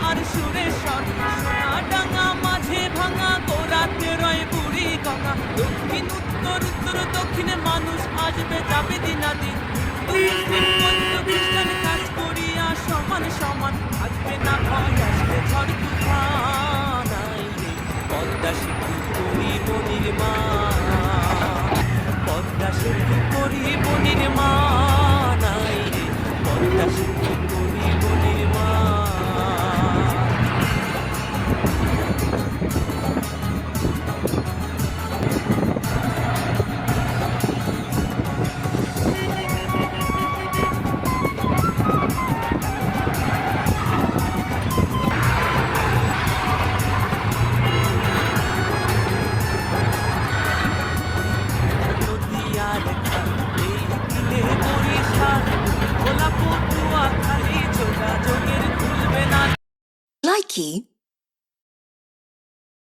আর সুরেশ্বর, সোনাডাঙ্গা মাঝে ভাঙা গোরাতে রয় বুড়ি গঙ্গা। দক্ষিণ উত্তর উত্তর দক্ষিণে মানুষ আসবে যাবে দিনাদিন। খ্রিস্টান কাজ করিয়া সমান সমান, আসবে না ভয় আসবে ঝড় তুফান। পদ্মা সেতু করিব নির্মাণ, পদ্মা সেতু করিব নির্মাণ, পদ্মা সেতু করিব নির্মাণ। নদীয়ার খাল, এই দিনে বরিশাল, ভোলা পটুয়া খালি যোগাযোগের খুলবে না। Likey